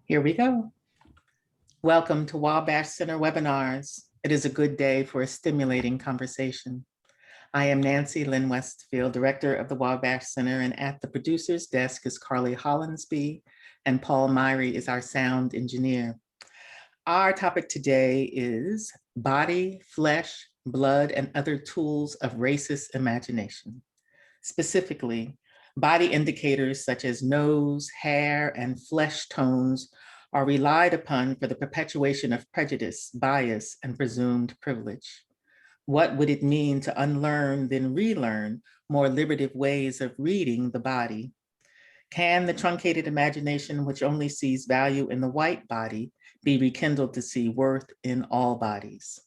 Here we go. Welcome to Wabash Center webinars. It is a good day for a stimulating conversation. I am Nancy Lynn Westfield, Director of the Wabash Center, and at the producer's desk is Carly Hollinsby, and Paul Myrie is our sound engineer. Our topic today is body, flesh, blood, and other tools of racist imagination. Specifically, body indicators such as nose, hair, and flesh tones are relied upon for the perpetuation of prejudice, bias, and presumed privilege. What would it mean to unlearn, then relearn more liberative ways of reading the body? Can the truncated imagination, which only sees value in the white body, be rekindled to see worth in all bodies?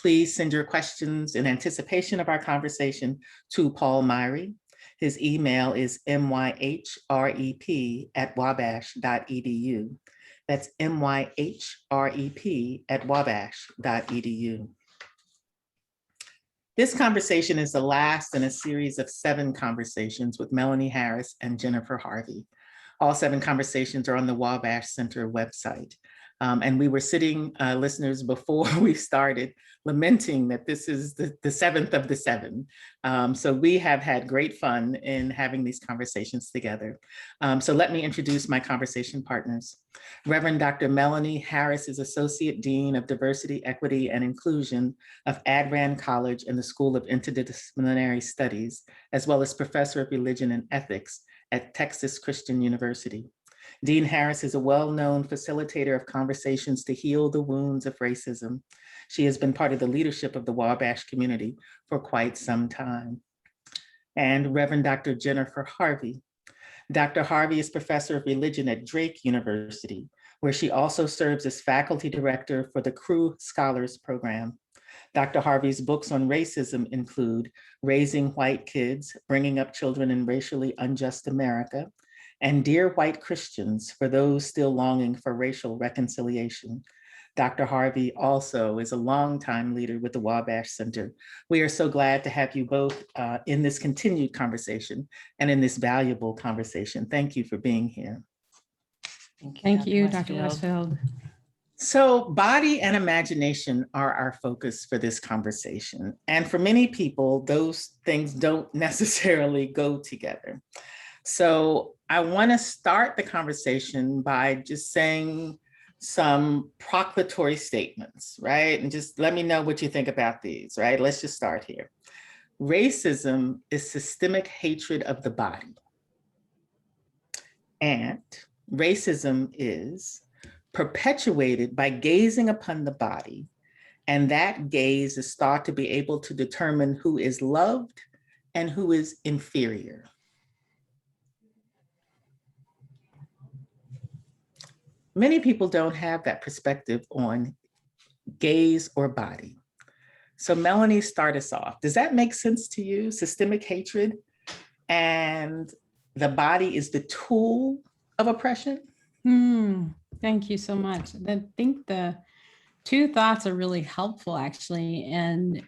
Please send your questions in anticipation of our conversation to Paul Myrie. His email is myhrep@wabash.edu. That's myhrep@wabash.edu. This conversation is the last in a series of 7 conversations with Melanie Harris and Jennifer Harvey. All 7 conversations are on the Wabash Center website. And we were sitting, listeners, before we started, lamenting that this is the 7th of the 7. So we have had great fun in having these conversations together. So let me introduce my conversation partners. Reverend Dr. Melanie Harris is Associate Dean of Diversity, Equity, and Inclusion of Adran College and the School of Interdisciplinary Studies, as well as Professor of Religion and Ethics at Texas Christian University. Dean Harris is a well-known facilitator of conversations to heal the wounds of racism. She has been part of the leadership of the Wabash community for quite some time. And Reverend Dr. Jennifer Harvey. Dr. Harvey is Professor of Religion at Drake University, where she also serves as faculty director for the Cru Scholars Program. Dr. Harvey's books on racism include Raising White Kids, Bringing Up Children in Racially Unjust America, and Dear White Christians, for those still longing for racial reconciliation. Dr. Harvey also is a longtime leader with the Wabash Center. We are so glad to have you both in this continued conversation and in this valuable conversation. Thank you for being here. Thank you, Dr. Westfield. So body and imagination are our focus for this conversation. And for many people, those things don't necessarily go together. So I want to start the conversation by just saying some proclamatory statements, right? And just let me know what you think about these, right? Let's just start here. Racism is systemic hatred of the body. And racism is perpetuated by gazing upon the body. And that gaze is thought to be able to determine who is loved and who is inferior. Many people don't have that perspective on gaze or body. So Melanie, start us off. Does that make sense to you? Systemic hatred and the body is the tool of oppression? Thank you so much. I think the 2 thoughts are really helpful actually, and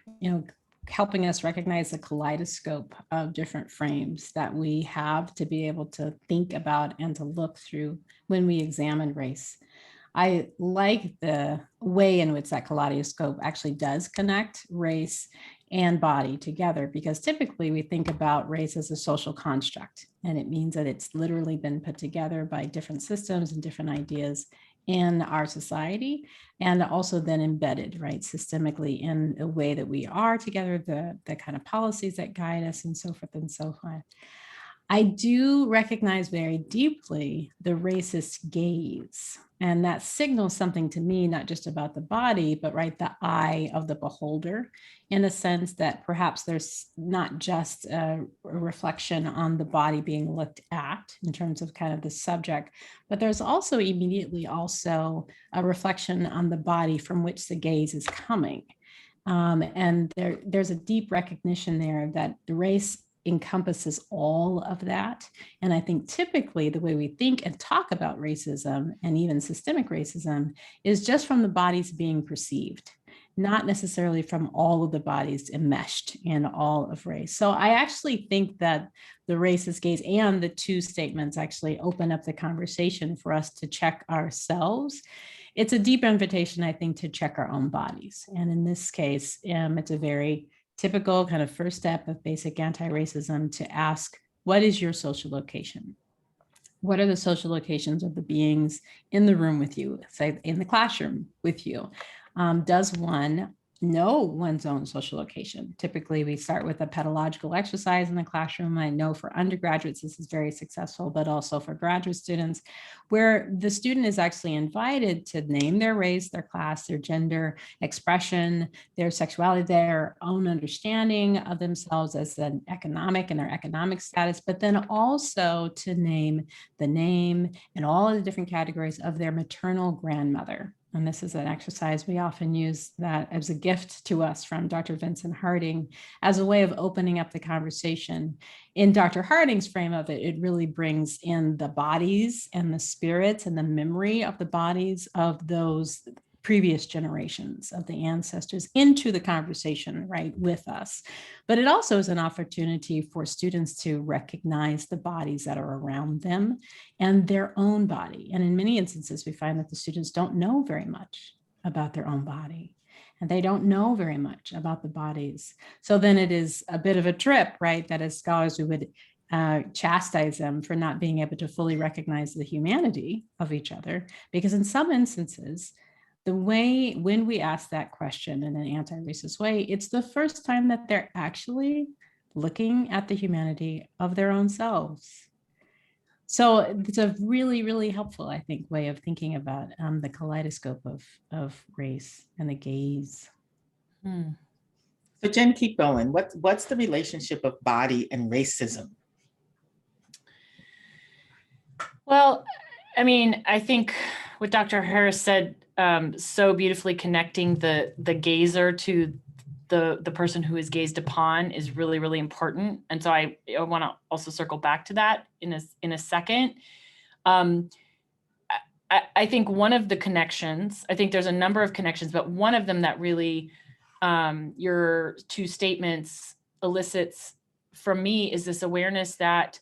helping us recognize the kaleidoscope of different frames that we have to be able to think about and to look through when we examine race. I like the way in which that kaleidoscope actually does connect race and body together, because typically we think about race as a social construct, and it means that it's literally been put together by different systems and different ideas in our society, and also then embedded, right, systemically in the way that we are together, the kind of policies that guide us, and so forth and so on. I do recognize very deeply the racist gaze, and that signals something to me, not just about the body, but right, the eye of the beholder, in a sense that perhaps there's not just a reflection on the body being looked at in terms of kind of the subject, but there's also immediately also a reflection on the body from which the gaze is coming. And there's a deep recognition there that the race encompasses all of that. And I think typically the way we think and talk about racism and even systemic racism is just from the bodies being perceived. not necessarily from all of the bodies enmeshed in all of race. So I actually think that the racist gaze and the two statements actually open up the conversation for us to check ourselves. It's a deep invitation, I think, to check our own bodies. And in this case, it's a very typical kind of first step of basic anti-racism to ask, what is your social location? What are the social locations of the beings in the room with you, say in the classroom with you? Does one know one's own social location? Typically, we start with a pedagogical exercise in the classroom. I know for undergraduates, this is very successful, but also for graduate students, where the student is actually invited to name their race, their class, their gender, expression, their sexuality, their own understanding of themselves as an economic and their economic status, but then also to name the name and all of the different categories of their maternal grandmother. And this is an exercise we often use that as a gift to us from Dr. Vincent Harding as a way of opening up the conversation. In Dr. Harding's frame of it, it really brings in the bodies and the spirits and the memory of the bodies of those previous generations of the ancestors into the conversation, right, with us. But it also is an opportunity for students to recognize the bodies that are around them and their own body. And in many instances, we find that the students don't know very much about their own body, and they don't know very much about the bodies. So then it is a bit of a trip, right, that as scholars we would chastise them for not being able to fully recognize the humanity of each other, because in some instances, the way when we ask that question in an anti-racist way, it's the first time that they're actually looking at the humanity of their own selves. So it's a really, really helpful, I think, way of thinking about the kaleidoscope of race and the gaze. So Jen, keep going. What's the relationship of body and racism? Well, I mean, I think what Dr. Harris said so beautifully, connecting the gazer to the person who is gazed upon is really, really important. And so I want to also circle back to that in a second. I think one of the connections, I think there's a number of connections, but one of them that really your two statements elicits from me is this awareness that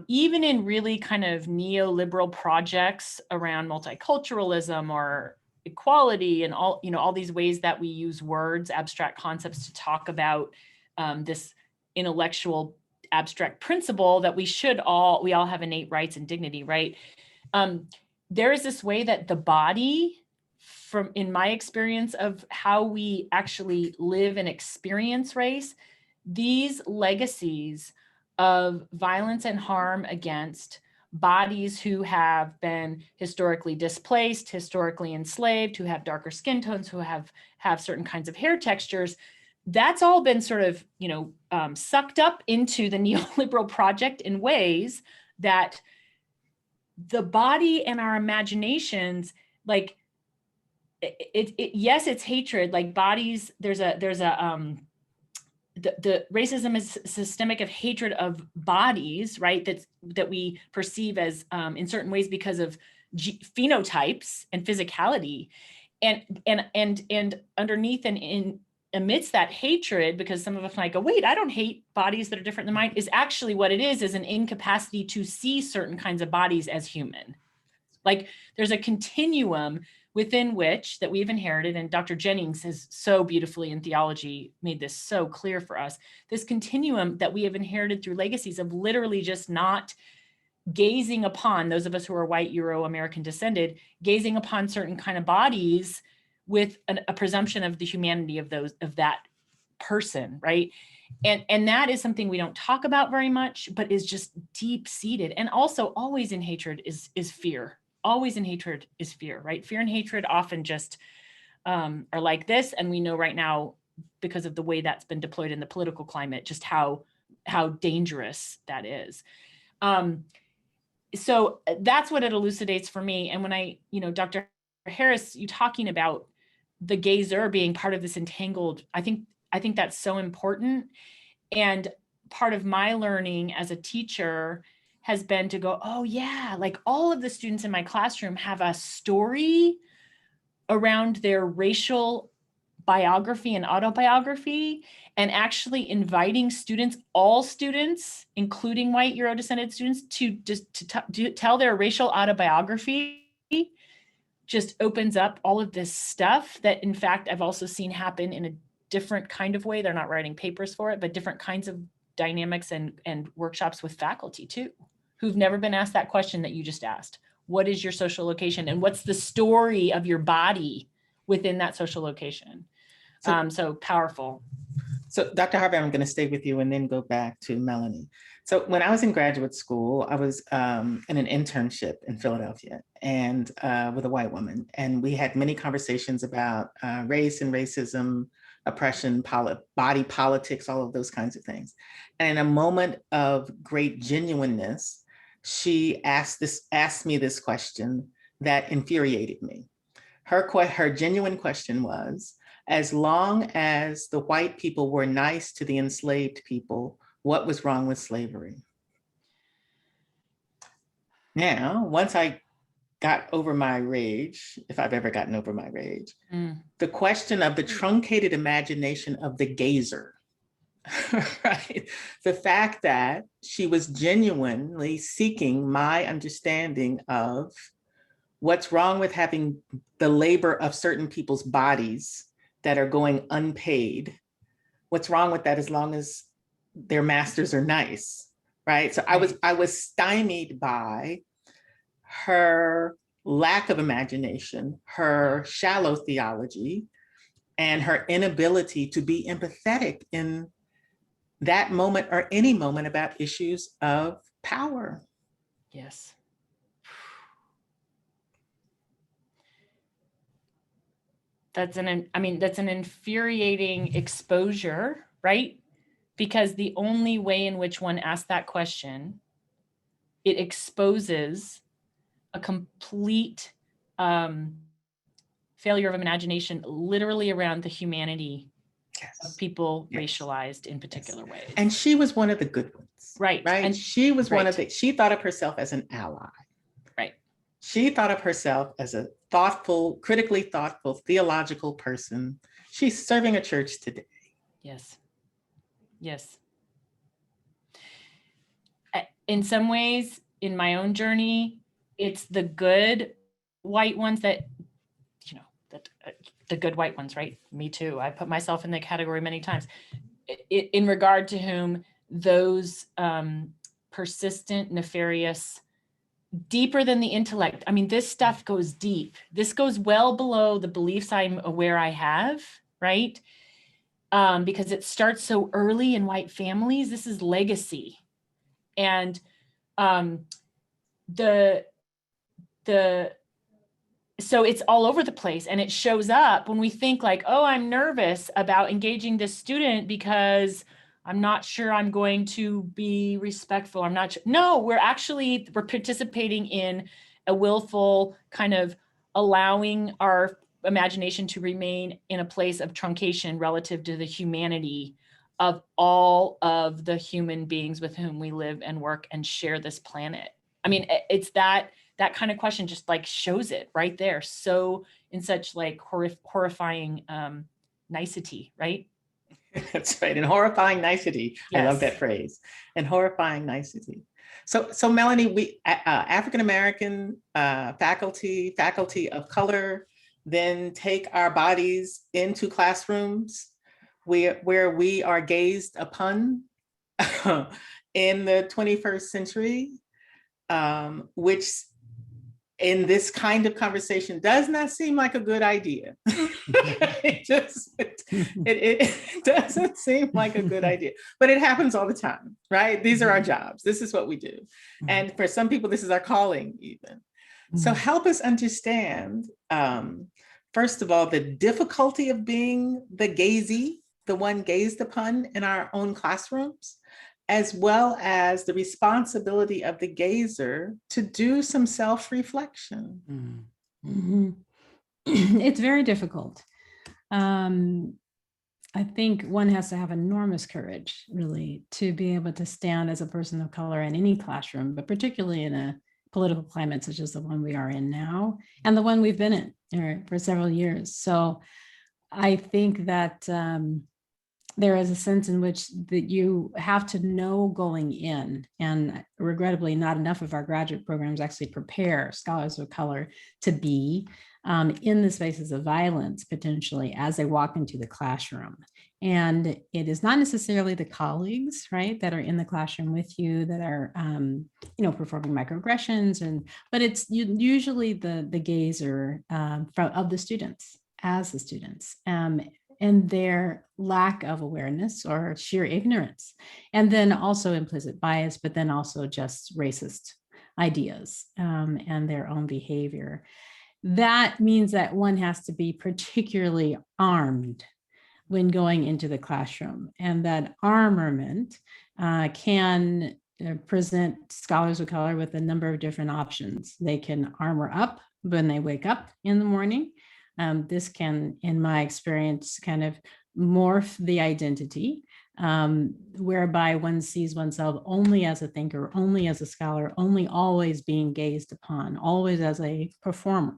even in really kind of neoliberal projects around multiculturalism or equality and all these ways that we use words, abstract concepts to talk about this intellectual abstract principle that we all have innate rights and dignity, right? There is this way that the body, in my experience of how we actually live and experience race, these legacies of violence and harm against bodies who have been historically displaced, historically enslaved, who have darker skin tones, who have certain kinds of hair textures, that's all been sort of, sucked up into the neoliberal project in ways that the body and our imaginations, like yes, it's hatred, like bodies, the racism is systemic of hatred of bodies, right? That we perceive as in certain ways because of phenotypes and physicality, and underneath and amidst that hatred, because some of us might go, wait, I don't hate bodies that are different than mine, is actually what it is an incapacity to see certain kinds of bodies as human. Like there's a continuum within which that we've inherited, and Dr. Jennings has so beautifully in theology made this so clear for us, this continuum that we have inherited through legacies of literally just not gazing upon, those of us who are white, Euro-American descended, gazing upon certain kind of bodies with a presumption of the humanity of that person, right? And that is something we don't talk about very much, but is just deep-seated. And also always in hatred is fear. Always in hatred is fear, right? Fear and hatred often just are like this. And we know right now, because of the way that's been deployed in the political climate, just how dangerous that is. So that's what it elucidates for me. And when Dr. Harris, you talking about the gazer being part of this entangled, I think that's so important. And part of my learning as a teacher has been to go, oh yeah, like all of the students in my classroom have a story around their racial biography and autobiography, and actually inviting students, all students, including white Euro-descended students, to tell their racial autobiography just opens up all of this stuff that, in fact, I've also seen happen in a different kind of way. They're not writing papers for it, but different kinds of dynamics and workshops with faculty too, who've never been asked that question that you just asked. What is your social location? And what's the story of your body within that social location? So powerful. So Dr. Harvey, I'm going to stay with you and then go back to Melanie. So when I was in graduate school, I was in an internship in Philadelphia and with a white woman. And we had many conversations about race and racism, oppression, body politics, all of those kinds of things. And in a moment of great genuineness, she asked me this question that infuriated me. Her genuine question was, as long as the white people were nice to the enslaved people, what was wrong with slavery? Now, once I got over my rage, if I've ever gotten over my rage, the question of the truncated imagination of the gazer, right? The fact that she was genuinely seeking my understanding of what's wrong with having the labor of certain people's bodies that are going unpaid. What's wrong with that as long as their masters are nice, right? So I was stymied by her lack of imagination, her shallow theology, and her inability to be empathetic in that moment or any moment about issues of power. Yes. That's an infuriating exposure, right? Because the only way in which one asks that question, it exposes a complete failure of imagination, literally around the humanity of people racialized in particular ways. And she was one of the good ones. Right. Right. And she was one of the, she thought of herself as an ally. Right. She thought of herself as a thoughtful, critically thoughtful, theological person. She's serving a church today. Yes. Yes. In some ways, in my own journey, it's the good white ones that, the good white ones, right? Me too. I put myself in the category many times in regard to whom those persistent, nefarious, deeper than the intellect. I mean, this stuff goes deep. This goes well below the beliefs I'm aware I have, right? Because it starts so early in white families. This is legacy. And so it's all over the place, and it shows up when we think like, oh, I'm nervous about engaging this student because I'm not sure I'm going to be respectful. I'm not sure. No, we're participating in a willful kind of allowing our imagination to remain in a place of truncation relative to the humanity of all of the human beings with whom we live and work and share this planet. I mean, it's that kind of question just like shows it right there. So in such like horrifying nicety, right? That's right. And horrifying nicety. Yes. I love that phrase. And horrifying nicety. So Melanie, we African-American faculty of color, then take our bodies into classrooms where we are gazed upon in the 21st century, which in this kind of conversation does not seem like a good idea. it doesn't seem like a good idea, but it happens all the time, right? These are our jobs. This is what we do. And for some people, this is our calling even. So help us understand, first of all, the difficulty of being the gazee, the one gazed upon in our own classrooms, as well as the responsibility of the gazer to do some self-reflection. It's very difficult. I think one has to have enormous courage, really, to be able to stand as a person of color in any classroom, but particularly in a political climate such as the one we are in now, and the one we've been in for several years. So I think that there is a sense in which that you have to know going in, and regrettably not enough of our graduate programs actually prepare scholars of color to be in the spaces of violence potentially as they walk into the classroom. And it is not necessarily the colleagues, right, that are in the classroom with you that are, performing microaggressions, but it's usually the gaze of the students as the students. And their lack of awareness or sheer ignorance, and then also implicit bias, but then also just racist ideas and their own behavior. That means that one has to be particularly armed when going into the classroom, and that armament can present scholars of color with a number of different options. They can armor up when they wake up in the morning. This can, in my experience, kind of morph the identity, whereby one sees oneself only as a thinker, only as a scholar, only always being gazed upon, always as a performer.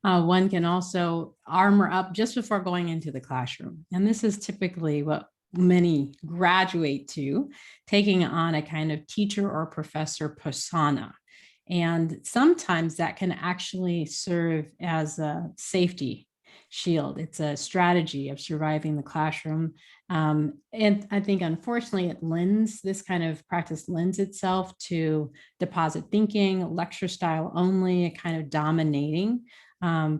One can also armor up just before going into the classroom. And this is typically what many graduate to, taking on a kind of teacher or professor persona. And sometimes that can actually serve as a safety shield. It's a strategy of surviving the classroom. And I think, unfortunately, this kind of practice lends itself to deposit thinking, lecture style only, a kind of dominating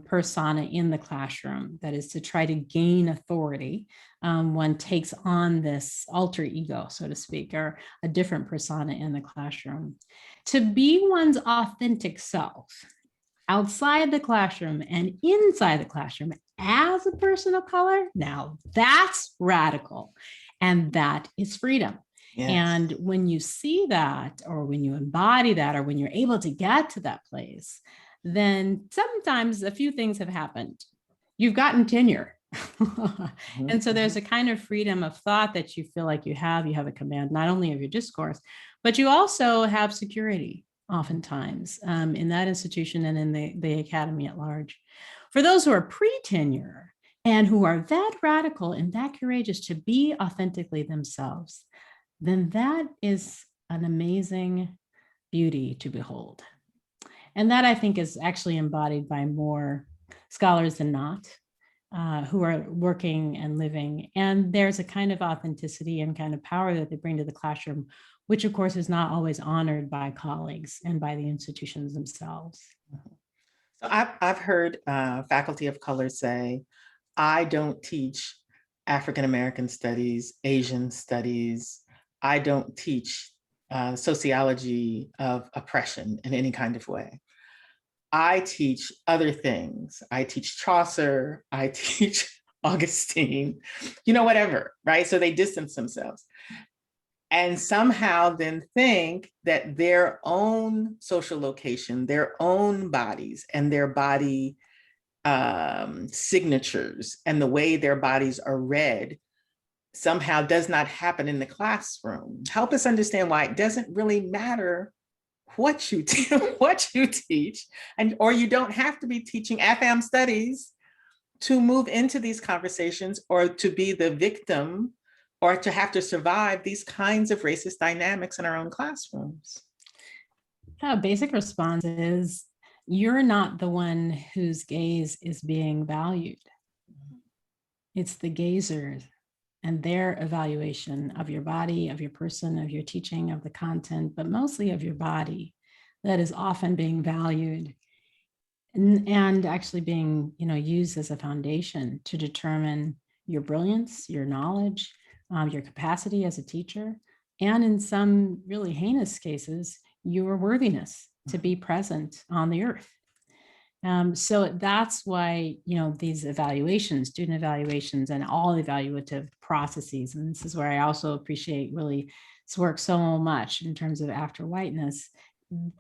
persona in the classroom. That is to try to gain authority. One takes on this alter ego, so to speak, or a different persona in the classroom. To be one's authentic self outside the classroom and inside the classroom as a person of color, now that's radical, and that is freedom. Yes. And when you see that, or when you embody that, or when you're able to get to that place, then sometimes a few things have happened. You've gotten tenure. And so there's a kind of freedom of thought that you feel like you have a command not only of your discourse, but you also have security oftentimes in that institution and in the academy at large. For those who are pre-tenure and who are that radical and that courageous to be authentically themselves, then that is an amazing beauty to behold. And that, I think, is actually embodied by more scholars than not who are working and living. And there's a kind of authenticity and kind of power that they bring to the classroom, which of course is not always honored by colleagues and by the institutions themselves. So I've heard faculty of color say, I don't teach African-American studies, Asian studies. I don't teach sociology of oppression in any kind of way. I teach other things. I teach Chaucer, I teach Augustine, whatever, right? So they distance themselves and somehow then think that their own social location, their own bodies and their body signatures and the way their bodies are read somehow does not happen in the classroom. Help us understand why it doesn't really matter what you teach, or you don't have to be teaching AFAM studies to move into these conversations or to be the victim or to have to survive these kinds of racist dynamics in our own classrooms. A basic response is, you're not the one whose gaze is being valued. It's the gazers and their evaluation of your body, of your person, of your teaching, of the content, but mostly of your body that is often being valued and actually being, used as a foundation to determine your brilliance, your knowledge, your capacity as a teacher, and in some really heinous cases, your worthiness to be present on the earth. So that's why, these evaluations, student evaluations, and all evaluative processes, and this is where I also appreciate really this work so much in terms of after whiteness,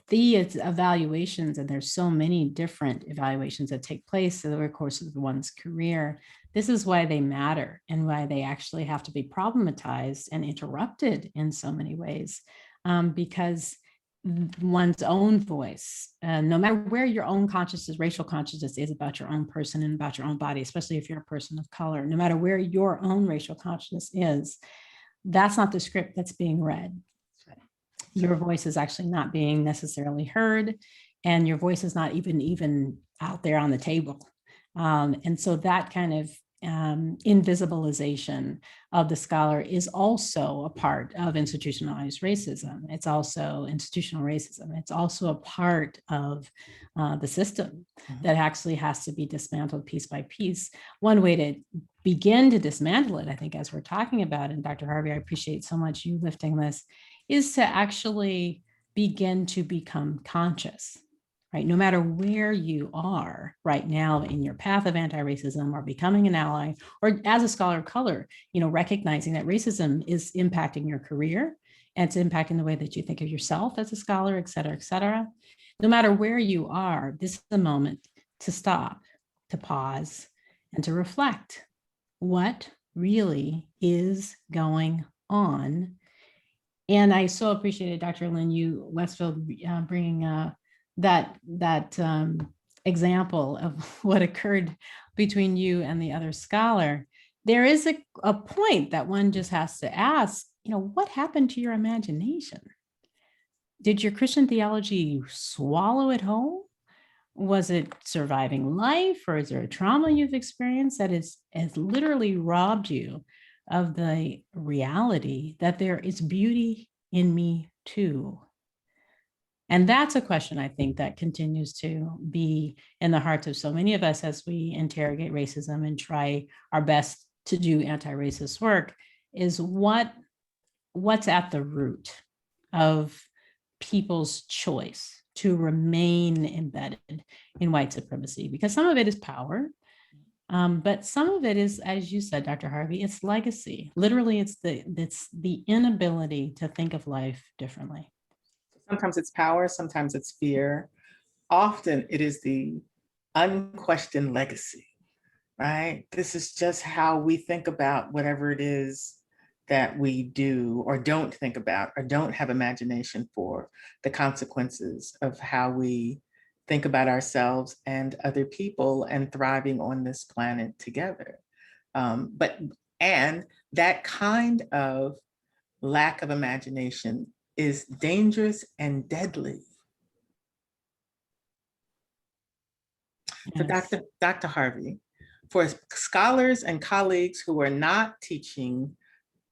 the evaluations, and there's so many different evaluations that take place over the course of one's career. This is why they matter and why they actually have to be problematized and interrupted in so many ways, because one's own voice, no matter where your own consciousness, racial consciousness is about your own person and about your own body, especially if you're a person of color, no matter where your own racial consciousness is, that's not the script that's being read. Your voice is actually not being necessarily heard, and your voice is not even out there on the table. And so that kind of invisibilization of the scholar is also a part of institutionalized racism. It's also institutional racism. It's also a part of the system that actually has to be dismantled piece by piece. One way to begin to dismantle it, I think, as we're talking about, and Dr. Harvey, I appreciate so much you lifting this, is to actually begin to become conscious, right? No matter where you are right now in your path of anti-racism or becoming an ally, or as a scholar of color, recognizing that racism is impacting your career and it's impacting the way that you think of yourself as a scholar, et cetera, et cetera. No matter where you are, this is the moment to stop, to pause, and to reflect. What really is going on? And I so appreciated, Dr. Lynn, you, Westfield, bringing that example of what occurred between you and the other scholar. There is a point that one just has to ask, what happened to your imagination? Did your Christian theology swallow it whole? Was it surviving life, or is there a trauma you've experienced that has literally robbed you of the reality that there is beauty in me too? And that's a question, I think, that continues to be in the hearts of so many of us as we interrogate racism and try our best to do anti-racist work, is what's at the root of people's choice to remain embedded in white supremacy, because some of it is power, but some of it is, as you said, Dr. Harvey, it's legacy. Literally, it's the inability to think of life differently. Sometimes it's power, sometimes it's fear. Often it is the unquestioned legacy, right? This is just how we think about whatever it is that we do or don't think about or don't have imagination for, the consequences of how we think about ourselves and other people and thriving on this planet together. And that kind of lack of imagination is dangerous and deadly. Yes. For Dr. Harvey, for scholars and colleagues who are not teaching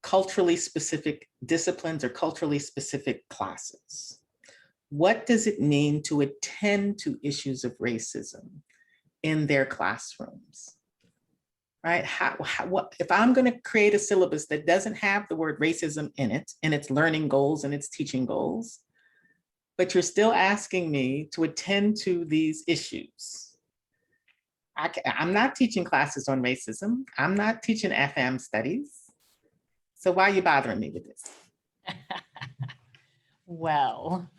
culturally specific disciplines or culturally specific classes, what does it mean to attend to issues of racism in their classrooms? Right? What if I'm going to create a syllabus that doesn't have the word racism in it, in its learning goals and its teaching goals, but you're still asking me to attend to these issues? I'm not teaching classes on racism. I'm not teaching FM studies. So why are you bothering me with this? Well,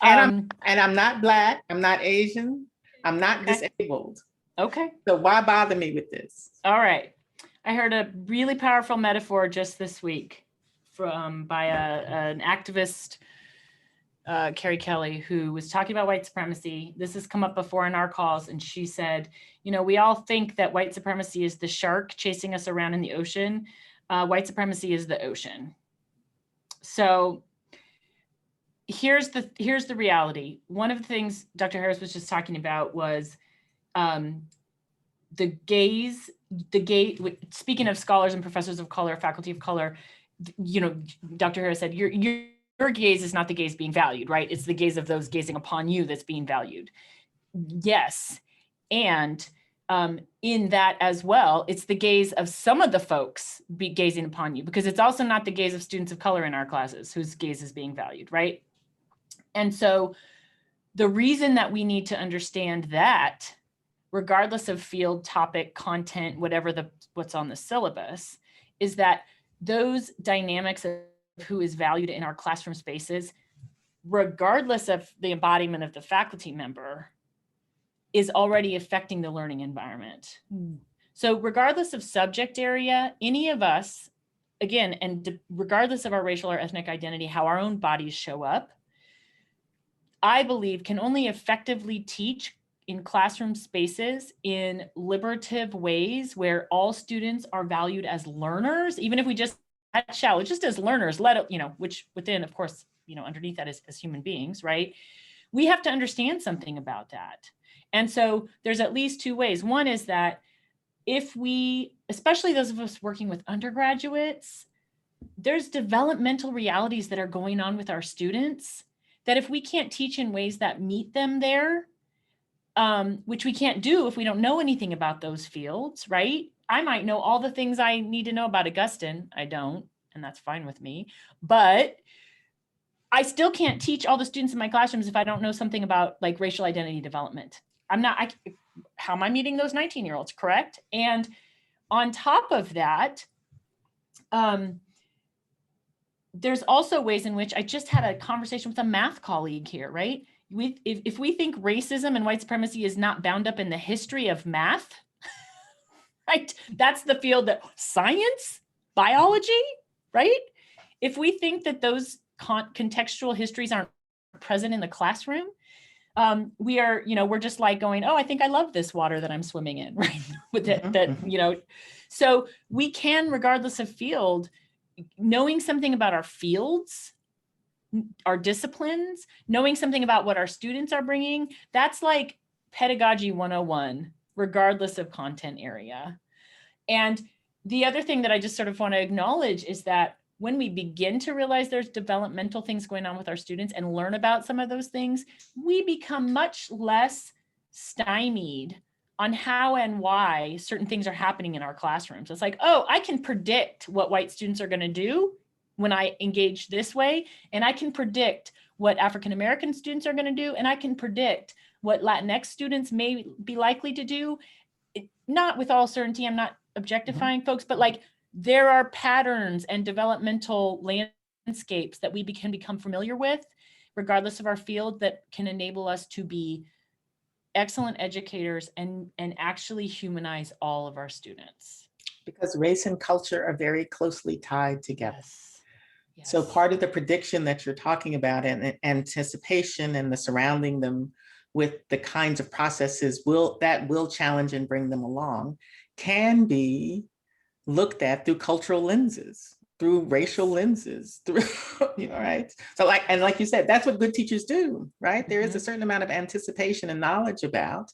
and I'm not Black. I'm not Asian. I'm not disabled. Okay. So why bother me with this? All right. I heard a really powerful metaphor just this week by an activist, Carrie Kelly, who was talking about white supremacy. This has come up before in our calls. And she said, we all think that white supremacy is the shark chasing us around in the ocean. White supremacy is the ocean. So here's the reality. One of the things Dr. Harris was just talking about was the gaze, speaking of scholars and professors of color, faculty of color, Dr. Harris said, your gaze is not the gaze being valued, right? It's the gaze of those gazing upon you that's being valued. Yes. And in that as well, it's the gaze of some of the folks gazing upon you, because it's also not the gaze of students of color in our classes whose gaze is being valued, right? And so the reason that we need to understand that, regardless of field, topic, content, what's on the syllabus, is that those dynamics of who is valued in our classroom spaces, regardless of the embodiment of the faculty member, is already affecting the learning environment. So regardless of subject area, any of us again, and regardless of our racial or ethnic identity, how our own bodies show up, I believe can only effectively teach in classroom spaces in liberative ways where all students are valued as learners, even if we just shall, just as learners, which within, of course, underneath that is as human beings, right? We have to understand something about that. And so there's at least two ways. One is that if we, especially those of us working with undergraduates, there's developmental realities that are going on with our students that if we can't teach in ways that meet them there, which we can't do if we don't know anything about those fields, right? I might know all the things I need to know about Augustine. I don't, and that's fine with me. But I still can't teach all the students in my classrooms if I don't know something about like racial identity development. How am I meeting those 19-year-olds, correct? And on top of that, there's also ways in which I just had a conversation with a math colleague here, right? If we think racism and white supremacy is not bound up in the history of math, right? That's the field that science, biology, right? If we think that those contextual histories aren't present in the classroom, we're just like going, oh, I think I love this water that I'm swimming in, right? With that, so we can, regardless of field, knowing something about our fields, our disciplines, knowing something about what our students are bringing, that's like pedagogy 101, regardless of content area. And the other thing that I just sort of want to acknowledge is that when we begin to realize there's developmental things going on with our students and learn about some of those things, we become much less stymied on how and why certain things are happening in our classrooms. It's like, oh, I can predict what white students are going to do when I engage this way, and I can predict what African-American students are going to do, and I can predict what Latinx students may be likely to do. Not with all certainty, I'm not objectifying folks, but like there are patterns and developmental landscapes that we can become familiar with, regardless of our field, that can enable us to be excellent educators and actually humanize all of our students. Because race and culture are very closely tied together. Yes. Yes. So part of the prediction that you're talking about and anticipation and the surrounding them with the kinds of processes that will challenge and bring them along can be looked at through cultural lenses, through racial lenses, through, right? So like you said, that's what good teachers do, right? There is a certain amount of anticipation and knowledge about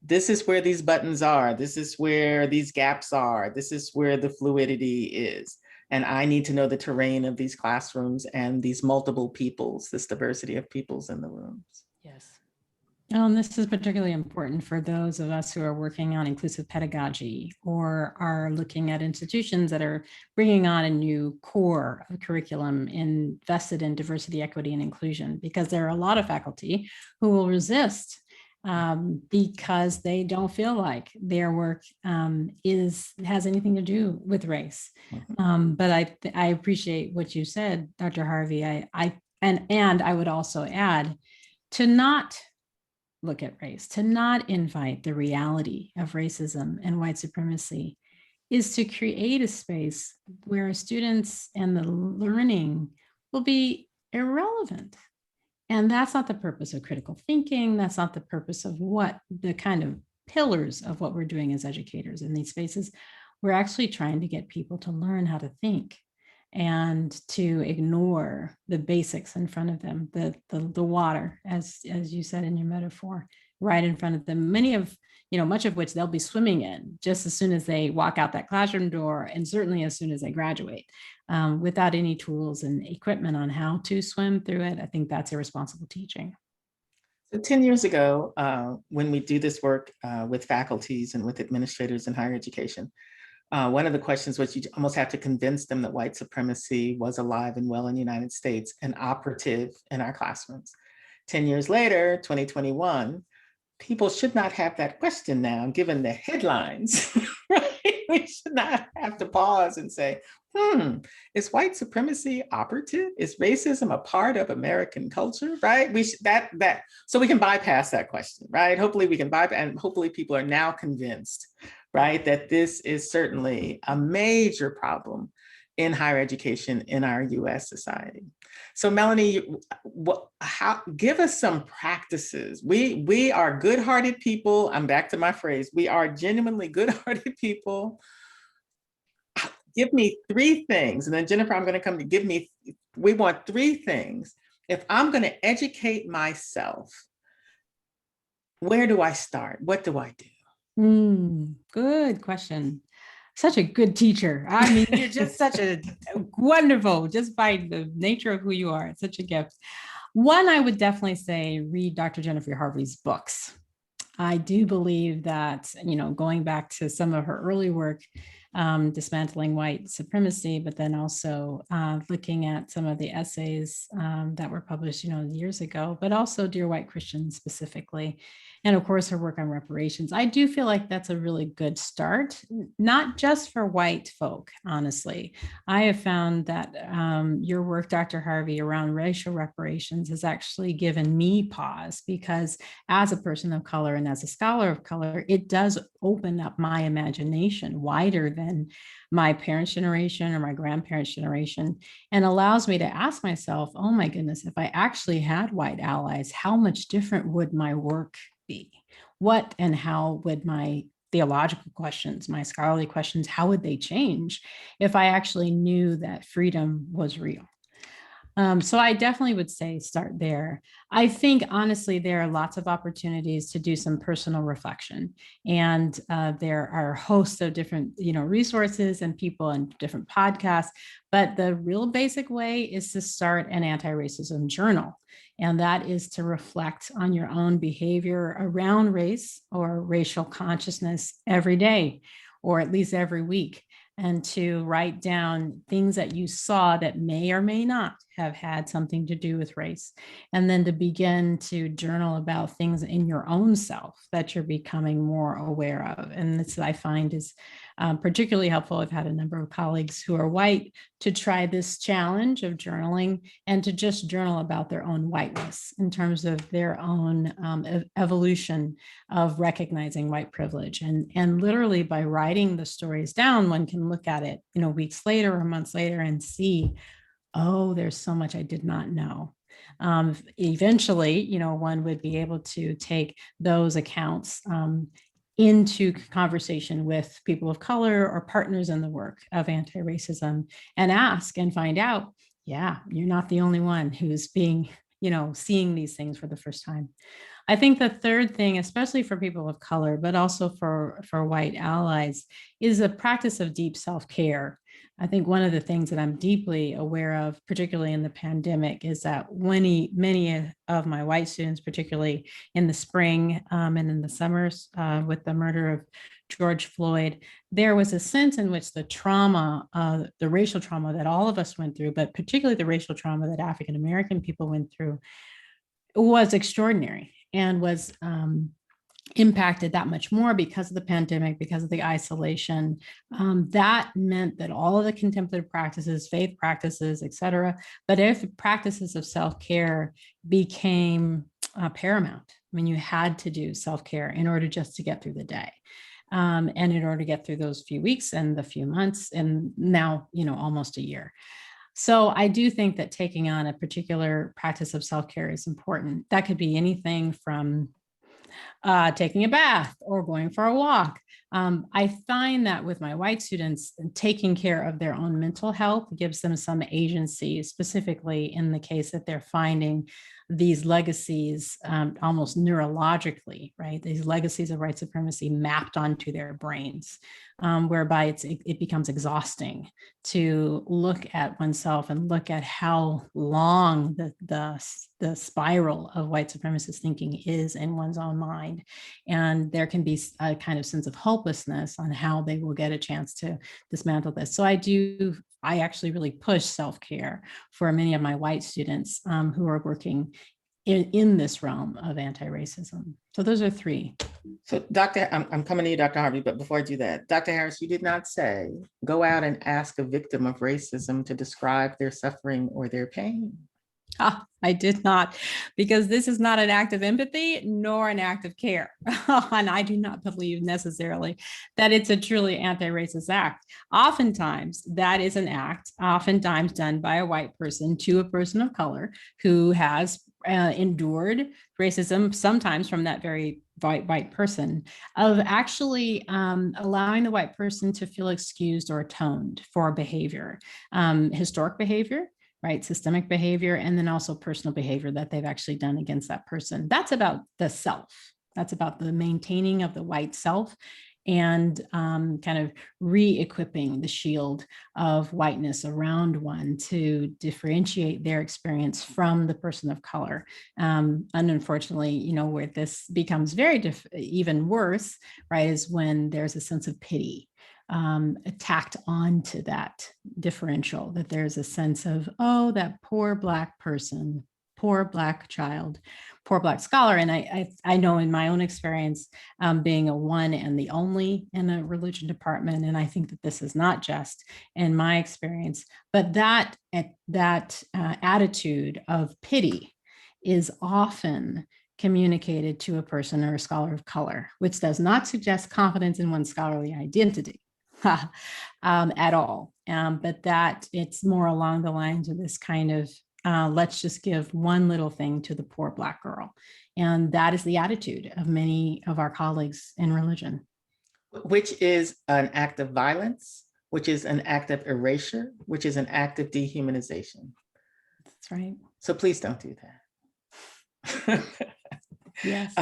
this is where these buttons are, this is where these gaps are, this is where the fluidity is. And I need to know the terrain of these classrooms and these multiple peoples, this diversity of peoples in the rooms. Yes. And this is particularly important for those of us who are working on inclusive pedagogy or are looking at institutions that are bringing on a new core of curriculum invested in diversity, equity, and inclusion, because there are a lot of faculty who will resist because they don't feel like their work has anything to do with race. But I appreciate what you said, Dr. Harvey. And I would also add to not look at race, to not invite the reality of racism and white supremacy is to create a space where students and the learning will be irrelevant. And that's not the purpose of critical thinking. That's not the purpose of what the kind of pillars of what we're doing as educators in these spaces. We're actually trying to get people to learn how to think and to ignore the basics in front of them, the water, as you said in your metaphor, right in front of them, much of which they'll be swimming in just as soon as they walk out that classroom door, and certainly as soon as they graduate, without any tools and equipment on how to swim through it. I think that's irresponsible teaching. So 10 years ago, when we do this work with faculties and with administrators in higher education, one of the questions was you almost have to convince them that white supremacy was alive and well in the United States and operative in our classrooms. 10 years later, 2021, people should not have that question now, given the headlines, right? We should not have to pause and say, is white supremacy operative? Is racism a part of American culture, right? So we can bypass that question, right? Hopefully we can bypass, and hopefully people are now convinced, right, that this is certainly a major problem in higher education in our US society. So Melanie, give us some practices. We are good-hearted people. I'm back to my phrase. We are genuinely good-hearted people. Give me 3 things. And then Jennifer, I'm going to come to we want 3 things. If I'm going to educate myself, where do I start? What do I do? Good question. Such a good teacher. I mean, you're just such a wonderful, just by the nature of who you are. It's such a gift. One, I would definitely say, read Dr. Jennifer Harvey's books. I do believe that, going back to some of her early work, dismantling white supremacy, but then also looking at some of the essays that were published, years ago, but also Dear White Christians specifically. And of course, her work on reparations. I do feel like that's a really good start, not just for white folk, honestly. I have found that your work, Dr. Harvey, around racial reparations has actually given me pause, because as a person of color and as a scholar of color, it does open up my imagination wider than my parents' generation or my grandparents' generation, and allows me to ask myself, oh my goodness, if I actually had white allies, how much different would my work be? What and how would my theological questions, my scholarly questions, how would they change if I actually knew that freedom was real? So I definitely would say start there. I think, honestly, there are lots of opportunities to do some personal reflection. And there are hosts of different, resources and people and different podcasts. But the real basic way is to start an anti-racism journal. And that is to reflect on your own behavior around race or racial consciousness every day, or at least every week, and to write down things that you saw that may or may not have had something to do with race. And then to begin to journal about things in your own self that you're becoming more aware of. And this, I find, is particularly helpful. I've had a number of colleagues who are white to try this challenge of journaling and to just journal about their own whiteness in terms of their own evolution of recognizing white privilege. And literally by writing the stories down, one can look at it, weeks later or months later and see, oh, there's so much I did not know. Eventually, one would be able to take those accounts into conversation with people of color or partners in the work of anti-racism and ask and find out, yeah, you're not the only one who's being, seeing these things for the first time. I think the third thing, especially for people of color, but also for white allies, is a practice of deep self-care. I think one of the things that I'm deeply aware of, particularly in the pandemic, is that many of my white students, particularly in the spring and in the summers with the murder of George Floyd, there was a sense in which the trauma, the racial trauma that all of us went through, but particularly the racial trauma that African-American people went through, was extraordinary and was impacted that much more because of the pandemic, because of the isolation. That meant that all of the contemplative practices, faith practices, et cetera, but if practices of self-care became paramount, I mean, you had to do self-care in order just to get through the day. And in order to get through those few weeks and the few months and now, almost a year. So I do think that taking on a particular practice of self-care is important. That could be anything from taking a bath or going for a walk. I find that with my white students, taking care of their own mental health gives them some agency, specifically in the case that they're finding these legacies almost neurologically, right? These legacies of white supremacy mapped onto their brains, whereby it becomes exhausting to look at oneself and look at how long the spiral of white supremacist thinking is in one's own mind. And there can be a kind of sense of hopelessness on how they will get a chance to dismantle this. So I actually really push self-care for many of my white students who are working in this realm of anti-racism. So those are 3. So I'm coming to you, Dr. Harvey, but before I do that, Dr. Harris, you did not say, go out and ask a victim of racism to describe their suffering or their pain. I did not, because this is not an act of empathy nor an act of care. And I do not believe necessarily that it's a truly anti-racist act. Oftentimes, that is an act, oftentimes done by a white person to a person of color who has endured racism, sometimes from that very white person, of actually allowing the white person to feel excused or atoned for behavior, historic behavior, right? Systemic behavior, and then also personal behavior that they've actually done against that person. That's about the self. That's about the maintaining of the white self and kind of re-equipping the shield of whiteness around one to differentiate their experience from the person of color. And unfortunately, you know, where this becomes very even worse, right, is when there's a sense of pity tacked onto that differential, that there's a sense of, oh, that poor Black person, poor Black child, poor Black scholar. And I know in my own experience, being a one and the only in a religion department, and I think that this is not just in my experience, but that attitude of pity is often communicated to a person or a scholar of color, which does not suggest confidence in one's scholarly identity. At all. But that it's more along the lines of this kind of, let's just give one little thing to the poor Black girl. And that is the attitude of many of our colleagues in religion. Which is an act of violence, which is an act of erasure, which is an act of dehumanization. That's right. So please don't do that. Yes.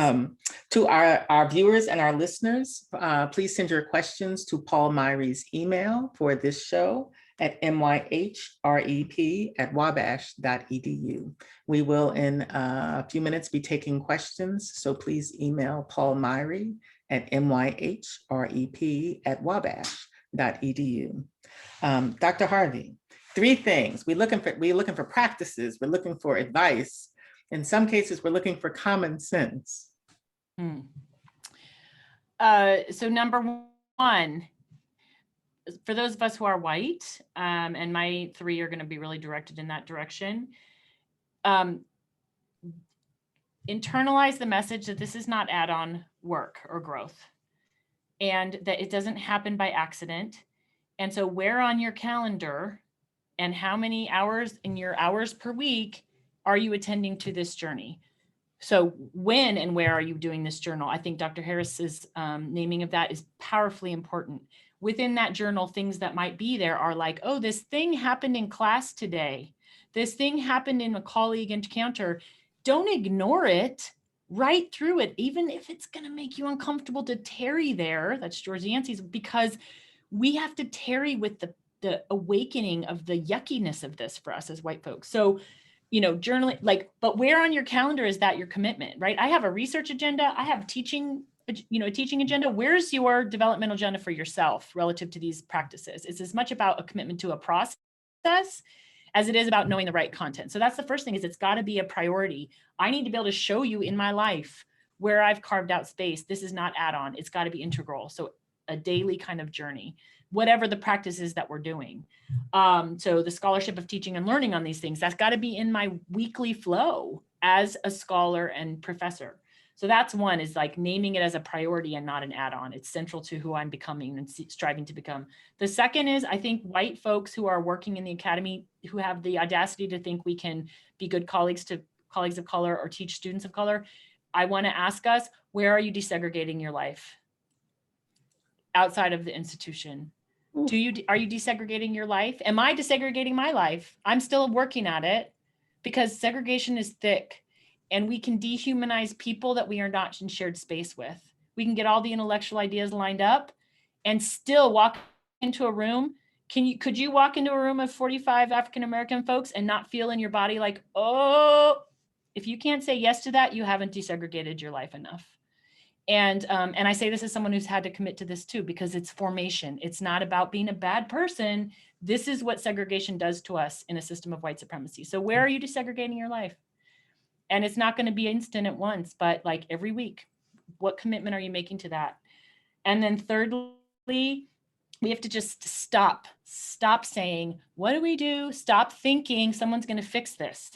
To our viewers and our listeners, please send your questions to Paul Myree's email for this show at myhrep@wabash.edu. We will in a few minutes be taking questions, so please email Paul Myree at myhrep@wabash.edu. Dr. Harvey, 3 things. We're looking for practices, we're looking for advice. In some cases, we're looking for common sense. So number 1, for those of us who are white, and my 3 are going to be really directed in that direction, internalize the message that this is not add-on work or growth, and that it doesn't happen by accident. And so where on your calendar and how many hours in your hours per week are you attending to this journey? So when and where are you doing this journal? I think Dr. Harris's naming of that is powerfully important. Within that journal, things that might be there are like, oh, this thing happened in class today. This thing happened in a colleague encounter. Don't ignore it. Write through it, even if it's going to make you uncomfortable to tarry there. That's George Yancey's, because we have to tarry with the awakening of the yuckiness of this for us as white folks. So, you know, journaling, like, but where on your calendar is that your commitment, right? I have a research agenda. I have teaching, you know, a teaching agenda. Where's your developmental agenda for yourself relative to these practices? It's as much about a commitment to a process as it is about knowing the right content. So that's the first thing, is it's got to be a priority. I need to be able to show you in my life where I've carved out space. This is not add-on. It's got to be integral. So a daily kind of journey, whatever the practice is that we're doing. So the scholarship of teaching and learning on these things, that's got to be in my weekly flow as a scholar and professor. So that's one, is like naming it as a priority and not an add-on. It's central to who I'm becoming and striving to become. The second is, I think white folks who are working in the academy, who have the audacity to think we can be good colleagues to colleagues of color or teach students of color, I want to ask us, where are you desegregating your life outside of the institution? Are you desegregating your life? Am I desegregating my life? I'm still working at it, because segregation is thick, and we can dehumanize people that we are not in shared space with. We can get all the intellectual ideas lined up and still walk into a room. Could you walk into a room of 45 African-American folks and not feel in your body like, oh, if you can't say yes to that, you haven't desegregated your life enough. And I say this as someone who's had to commit to this too, because it's formation. It's not about being a bad person. This is what segregation does to us in a system of white supremacy. So where are you desegregating your life? And it's not going to be instant at once, but like every week, what commitment are you making to that? And then thirdly, we have to just stop saying, what do we do? Stop thinking someone's going to fix this.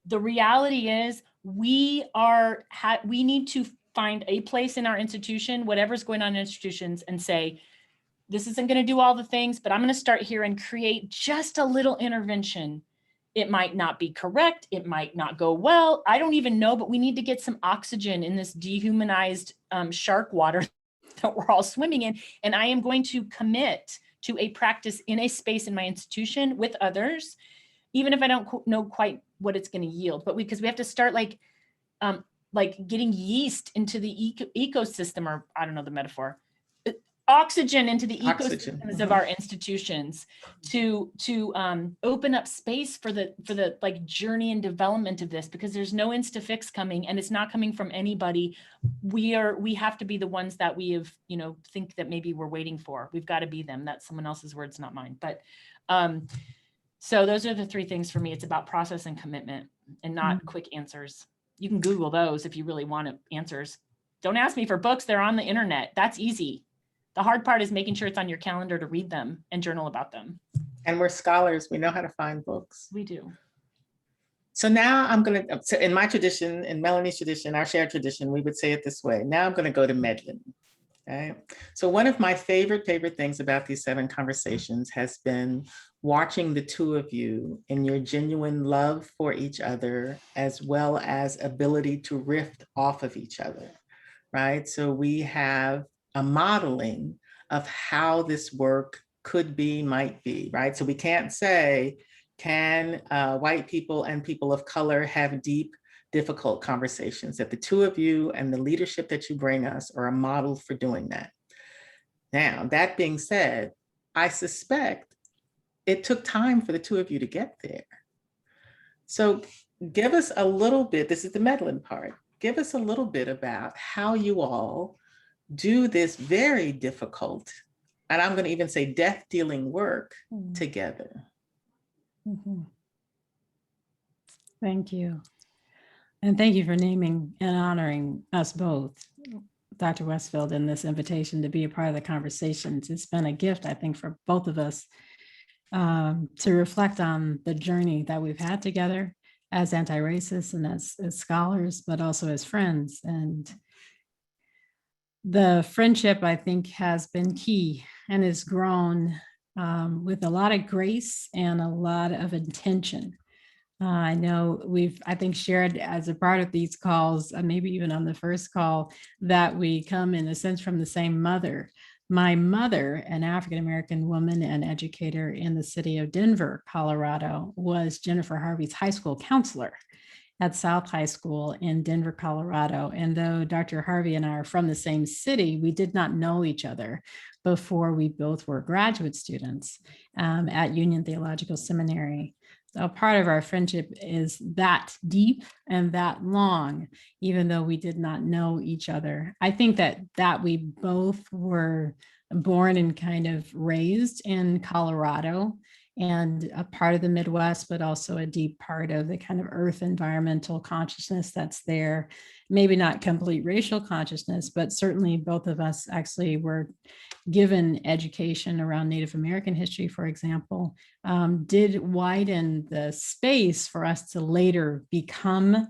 The reality is we need to find a place in our institution, whatever's going on in institutions, and say, this isn't going to do all the things, but I'm going to start here and create just a little intervention. It might not be correct. It might not go well. I don't even know, but we need to get some oxygen in this dehumanized shark water that we're all swimming in. And I am going to commit to a practice in a space in my institution with others, even if I don't know quite what it's going to yield. But because we have to start like getting yeast into the ecosystem, or I don't know the metaphor, oxygen into the ecosystems of our institutions to open up space for the like journey and development of this, because there's no insta fix coming, and it's not coming from anybody. We have to be the ones that we have, think that maybe we're waiting for. We've got to be them. That's someone else's words, not mine. But so those are the three things for me. It's about process and commitment, and not quick answers. You can Google those if you really want answers. Don't ask me for books. They're on the internet. That's easy. The hard part is making sure it's on your calendar to read them and journal about them. And we're scholars. We know how to find books. We do. So now so in my tradition, in Melanie's tradition, our shared tradition, we would say it this way. Now I'm going to go to meddling. Okay. So one of my favorite things about these 7 conversations has been watching the two of you in your genuine love for each other, as well as ability to riff off of each other, right? So we have a modeling of how this work could be, might be, right? So we can't say, can white people and people of color have deep, difficult conversations? That the two of you and the leadership that you bring us are a model for doing that. Now, that being said, I suspect it took time for the two of you to get there. So give us a little bit, this is the meddling part, give us a little bit about how you all do this very difficult, and I'm going to even say death-dealing work together. Thank you. And thank you for naming and honoring us both, Dr. Westfield, in this invitation to be a part of the conversations. It's been a gift, I think, for both of us to reflect on the journey that we've had together as anti-racists and as scholars, but also as friends. And the friendship, I think, has been key and has grown with a lot of grace and a lot of intention. I know I think, shared as a part of these calls, maybe even on the first call, that we come in a sense from the same mother. My mother, an African-American woman and educator in the city of Denver, Colorado, was Jennifer Harvey's high school counselor at South High School in Denver, Colorado. And though Dr. Harvey and I are from the same city, we did not know each other before we both were graduate students at Union Theological Seminary. So part of our friendship is that deep and that long, even though we did not know each other. I think that we both were born and kind of raised in Colorado, and a part of the Midwest, but also a deep part of the kind of earth environmental consciousness that's there. Maybe not complete racial consciousness, but certainly both of us actually were given education around Native American history, for example, did widen the space for us to later become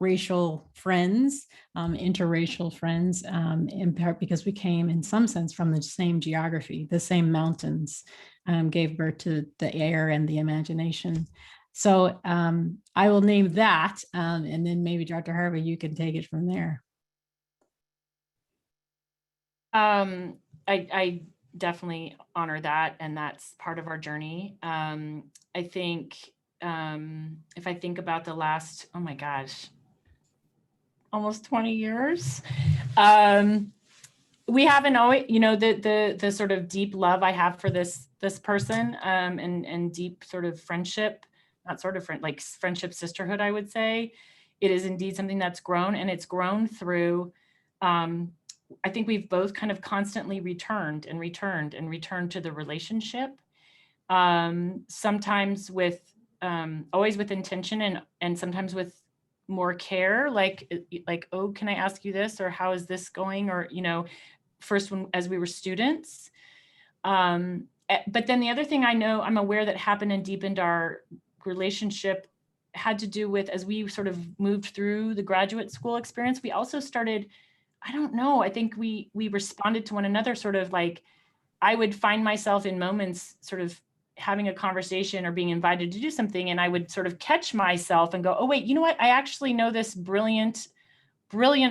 racial friends, interracial friends, in part because we came in some sense from the same geography, the same mountains, gave birth to the air and the imagination. So I will name that, and then maybe Dr. Harvey, you can take it from there. I definitely honor that, and that's part of our journey. I think if I think about the last, oh my gosh, almost 20 years, we haven't always, the sort of deep love I have for this person, and deep sort of friendship, not sort of like friendship, sisterhood, I would say. It is indeed something that's grown, and it's grown through, I think we've both kind of constantly returned to the relationship. Sometimes with, always with intention, and sometimes with more care, like, oh, can I ask you this? Or how is this going? Or, first as we were students. But then the other thing I'm aware that happened and deepened our relationship had to do with, as we sort of moved through the graduate school experience, we also started, I don't know, I think we responded to one another, sort of like, I would find myself in moments sort of having a conversation or being invited to do something, and I would sort of catch myself and go, oh wait, you know what? I actually know this brilliant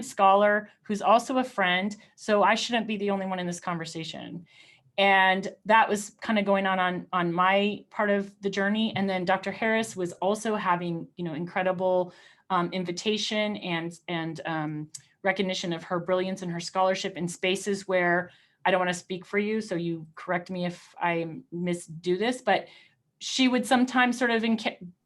scholar who's also a friend, so I shouldn't be the only one in this conversation. And that was kind of going on my part of the journey. And then Dr. Harris was also having, incredible invitation and recognition of her brilliance and her scholarship in spaces where, I don't want to speak for you, so you correct me if I misdo this, but she would sometimes sort of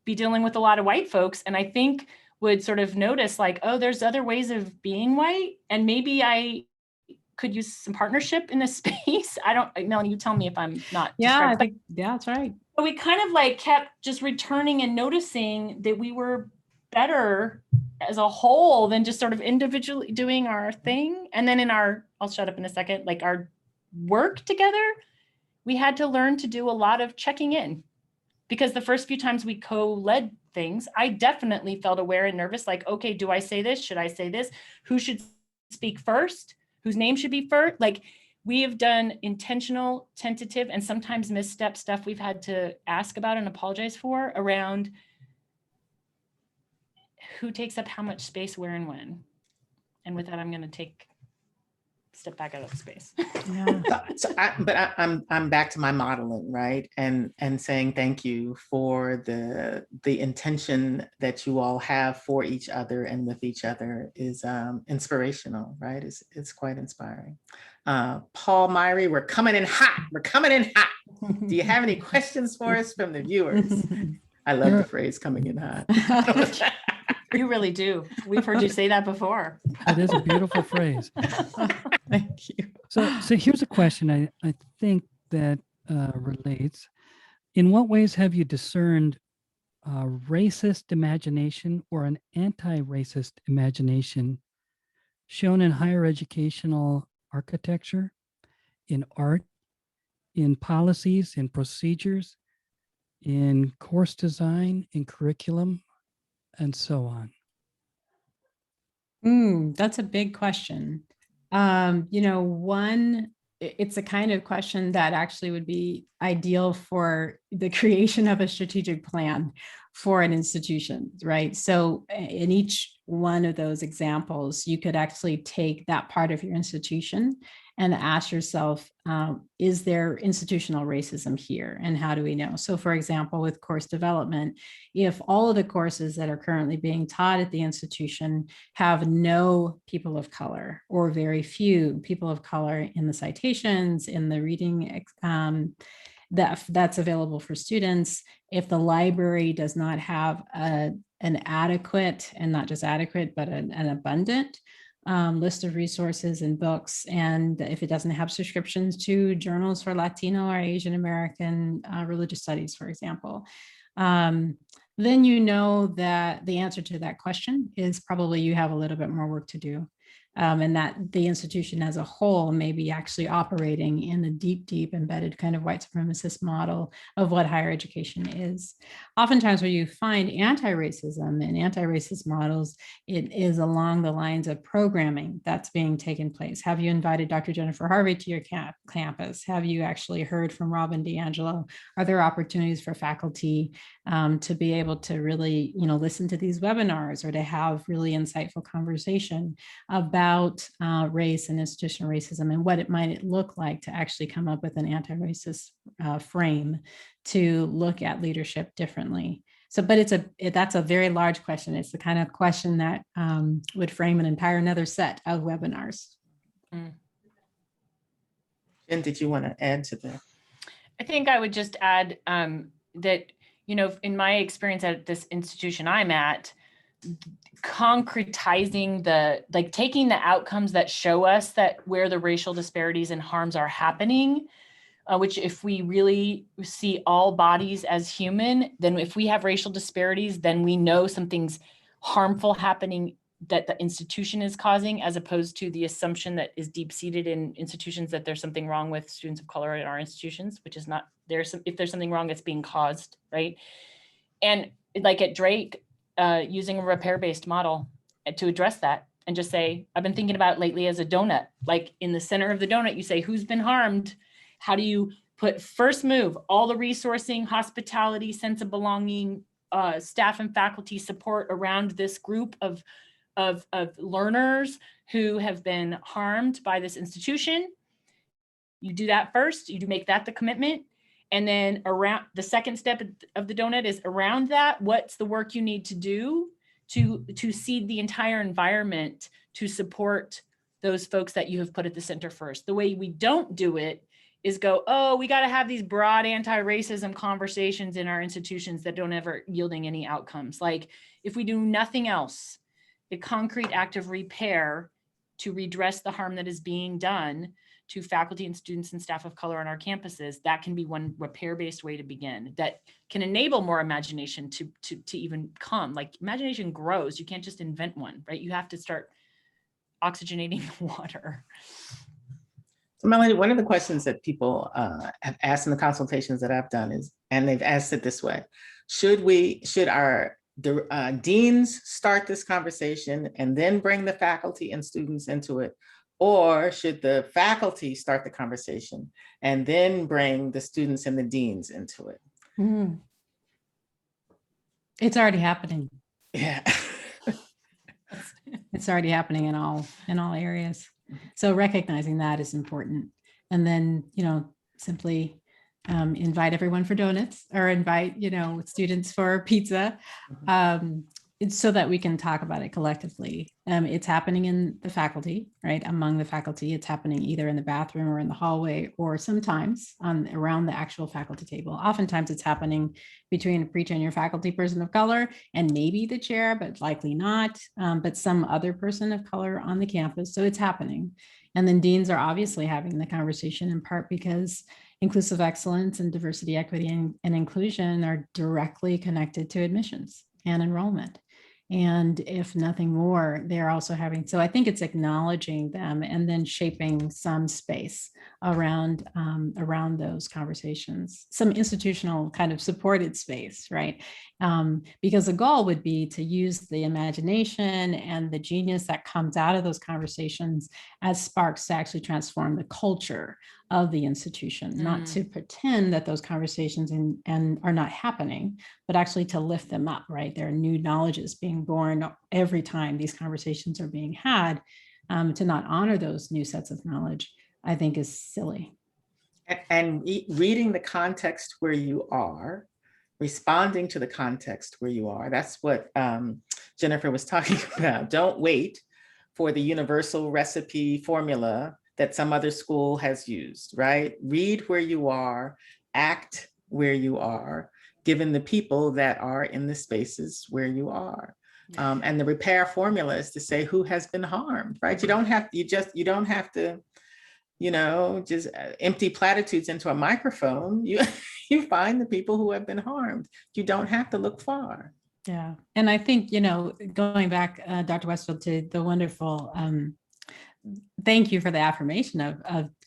be dealing with a lot of white folks, and I think would sort of notice like, oh, there's other ways of being white, and maybe I could use some partnership in this space. Melanie, you tell me if I'm not. Yeah, I think, yeah, that's right. But we kind of like kept just returning and noticing that we were better as a whole than just sort of individually doing our thing. And then I'll shut up in a second, like our work together, we had to learn to do a lot of checking in, because the first few times we co-led things, I definitely felt aware and nervous, like, okay, do I say this? Should I say this? Who should speak first? Whose name should be first? Like, we have done intentional, tentative, and sometimes misstep stuff we've had to ask about and apologize for around who takes up how much space, where, and when. And with that, I'm going to step back out of the space. Yeah. I'm back to my modeling, right? And saying thank you for the intention that you all have for each other and with each other is inspirational, right? It's quite inspiring. Paul Myrie, we're coming in hot. We're coming in hot. Do you have any questions for us from the viewers? I love the phrase coming in hot. You really do. We've heard you say that before. It is a beautiful phrase. Thank you. So here's a question I think that relates. In what ways have you discerned racist imagination or an anti-racist imagination shown in higher educational architecture, in art, in policies, in procedures, in course design, in curriculum, and so on? That's a big question. It's a kind of question that actually would be ideal for the creation of a strategic plan for an institution, right? So in each one of those examples, you could actually take that part of your institution and ask yourself, is there institutional racism here? And how do we know? So for example, with course development, if all of the courses that are currently being taught at the institution have no people of color or very few people of color in the citations, in the reading that's available for students, if the library does not have an adequate, and not just adequate, but an abundant list of resources and books, and if it doesn't have subscriptions to journals for Latino or Asian American religious studies, for example, then you know that the answer to that question is probably you have a little bit more work to do. And that the institution as a whole may be actually operating in a deep embedded kind of white supremacist model of what higher education is. Oftentimes where you find anti-racism and anti-racist models, it is along the lines of programming that's being taken place. Have you invited Dr. Jennifer Harvey to your campus? Have you actually heard from Robin DiAngelo? Are there opportunities for faculty to be able to really, listen to these webinars or to have really insightful conversation about race and institutional racism and what it might look like to actually come up with an anti-racist frame to look at leadership differently. So, but that's a very large question. It's the kind of question that would frame an entire another set of webinars. Jen, did you want to add to that? I think I would just add that, in my experience at this institution I'm at, concretizing taking the outcomes that show us that where the racial disparities and harms are happening, which if we really see all bodies as human, then if we have racial disparities, then we know something's harmful happening that the institution is causing, as opposed to the assumption that is deep-seated in institutions that there's something wrong with students of color in our institutions, which is not, if there's something wrong, it's being caused, right? And like at Drake, using a repair-based model to address that, and just say, I've been thinking about it lately as a donut, like in the center of the donut, you say, who's been harmed? How do you put first move, all the resourcing, hospitality, sense of belonging, staff and faculty support around this group of learners who have been harmed by this institution. You do that first, you do make that the commitment. And then around the second step of the donut is around that, what's the work you need to do to seed the entire environment to support those folks that you have put at the center first. The way we don't do it is go, oh, we got to have these broad anti-racism conversations in our institutions that don't ever yielding any outcomes. Like if we do nothing else, a concrete act of repair to redress the harm that is being done to faculty and students and staff of color on our campuses, that can be one repair-based way to begin that can enable more imagination to even come. Like imagination grows, you can't just invent one, right? You have to start oxygenating the water. So Melanie, one of the questions that people have asked in the consultations that I've done is, and they've asked it this way, should our deans start this conversation and then bring the faculty and students into it? Or should the faculty start the conversation and then bring the students and the deans into it? Mm. It's already happening. Yeah. It's already happening in all areas. So recognizing that is important. And then, simply invite everyone for donuts or invite, students for pizza. It's so that we can talk about it collectively. It's happening in the faculty, right? Among the faculty, it's happening either in the bathroom or in the hallway, or sometimes around the actual faculty table. Oftentimes it's happening between a pre-tenure faculty person of color and maybe the chair, but likely not, but some other person of color on the campus. So it's happening. And then deans are obviously having the conversation in part because inclusive excellence and diversity, equity, and inclusion are directly connected to admissions and enrollment. And if nothing more, they're also having, so I think it's acknowledging them and then shaping some space around those conversations, some institutional kind of supported space, right? Because the goal would be to use the imagination and the genius that comes out of those conversations as sparks to actually transform the culture of the institution, not to pretend that those conversations and are not happening, but actually to lift them up, right? There are new knowledges being born every time these conversations are being had. To not honor those new sets of knowledge, I think is silly. And reading the context where you are, responding to the context where you are, that's what Jennifer was talking about. Don't wait for the universal recipe formula that some other school has used, right? Read where you are, act where you are, given the people that are in the spaces where you are. And the repair formula is to say who has been harmed, right? You don't have to, just empty platitudes into a microphone. You find the people who have been harmed. You don't have to look far. Yeah. And I think, going back, Dr. Westfield, to the wonderful, thank you for the affirmation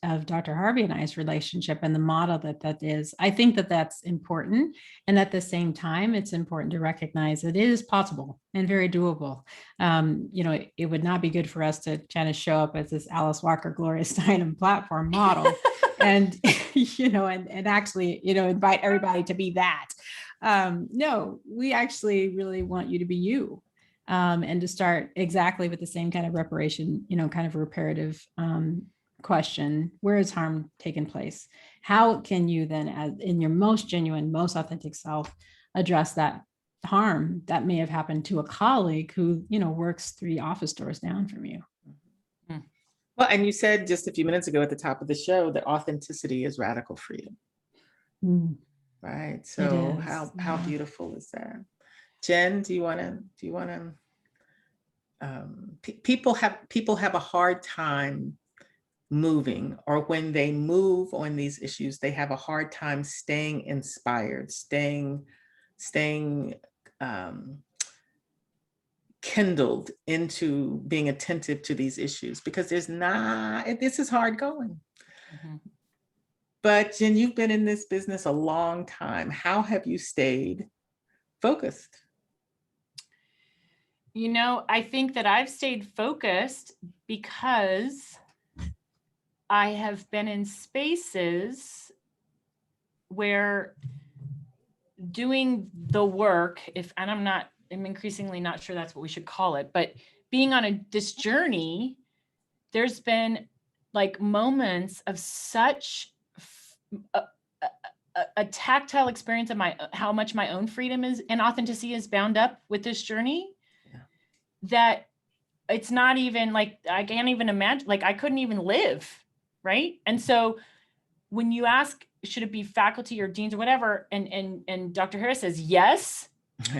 of Dr. Harvey and I's relationship and the model that is. I think that that's important. And at the same time, it's important to recognize that it is possible and very doable. It would not be good for us to kind of show up as this Alice Walker, Gloria Steinem platform model and, and actually, invite everybody to be that. No, we actually really want you to be you. And to start exactly with the same kind of reparation, kind of reparative question: where has harm taken place? How can you then, as in your most genuine, most authentic self, address that harm that may have happened to a colleague who, works 3 office doors down from you? Well, and you said just a few minutes ago at the top of the show that authenticity is radical freedom. Right. So how beautiful is that? Jen, do you want to? People have a hard time moving, or when they move on these issues, they have a hard time staying inspired, staying kindled into being attentive to these issues, because this is hard going. But Jen, you've been in this business a long time. How have you stayed focused? You know, I think that I've stayed focused because I have been in spaces where doing the work, I'm increasingly not sure that's what we should call it, but being on this journey, there's been like moments of such a tactile experience of how much my own freedom is and authenticity is bound up with this journey, that it's not even like, I can't even imagine, like I couldn't even live, right? And so when you ask, should it be faculty or deans or whatever, and Dr. Harris says yes,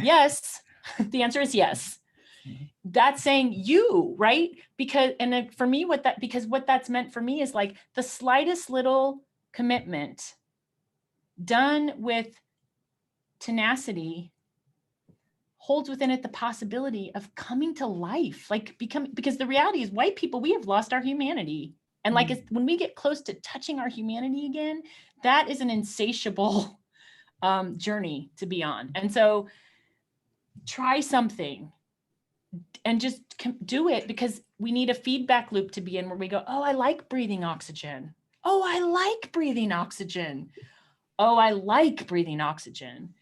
yes, the answer is yes. That's saying you, right? Because, and then for me, what that's meant for me is like the slightest little commitment done with tenacity holds within it the possibility of coming to life, like because the reality is white people, we have lost our humanity. And like when we get close to touching our humanity again, that is an insatiable journey to be on. And so try something and just do it, because we need a feedback loop to be in where we go, oh, I like breathing oxygen. Oh, I like breathing oxygen. Oh, I like breathing oxygen.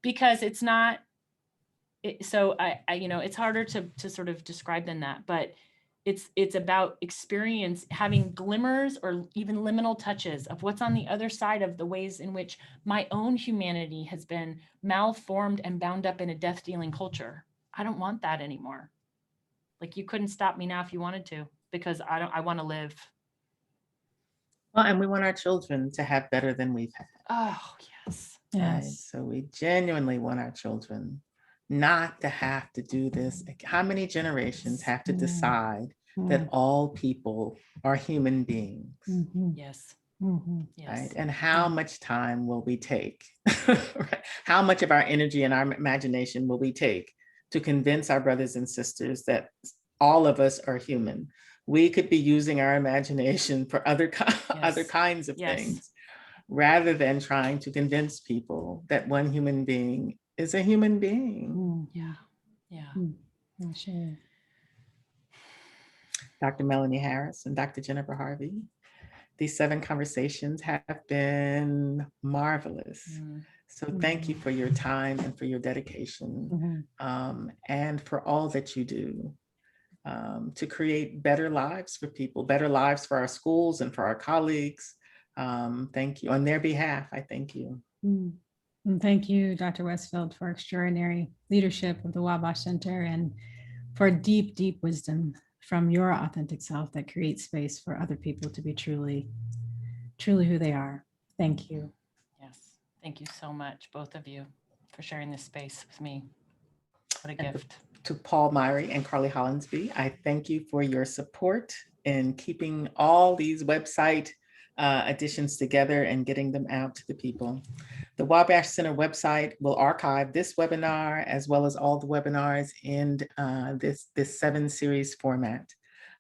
Because it's not, so I it's harder to sort of describe than that, but it's about experience, having glimmers or even liminal touches of what's on the other side of the ways in which my own humanity has been malformed and bound up in a death-dealing culture. I don't want that anymore. Like you couldn't stop me now if you wanted to, because I want to live. Well, and we want our children to have better than we've had. Oh, yes. Right? Yes. So we genuinely want our children not to have to do this. How many generations have to decide that all people are human beings? Yes. Right? Yes. And how much time will we take? How much of our energy and our imagination will we take to convince our brothers and sisters that all of us are human? We could be using our imagination for other kinds of things, rather than trying to convince people that one human being is a human being. Yeah. Sure. Dr. Melanie Harris and Dr. Jennifer Harvey, these 7 conversations have been marvelous. So thank you for your time and for your dedication, and for all that you do to create better lives for people, better lives for our schools and for our colleagues. Thank you. On their behalf, I thank you. And thank you, Dr. Westfield, for extraordinary leadership of the Wabash Center and for deep, deep wisdom from your authentic self that creates space for other people to be truly, truly who they are. Thank you. Yes. Thank you so much, both of you, for sharing this space with me. What a gift. To Paul Myrie and Carly Hollinsby, I thank you for your support in keeping all these website additions together and getting them out to the people. The Wabash Center website will archive this webinar as well as all the webinars in this 7 series format.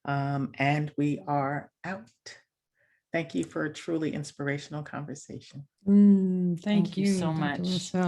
And we are out. Thank you for a truly inspirational conversation. Thank you so Dr. much. Westfield.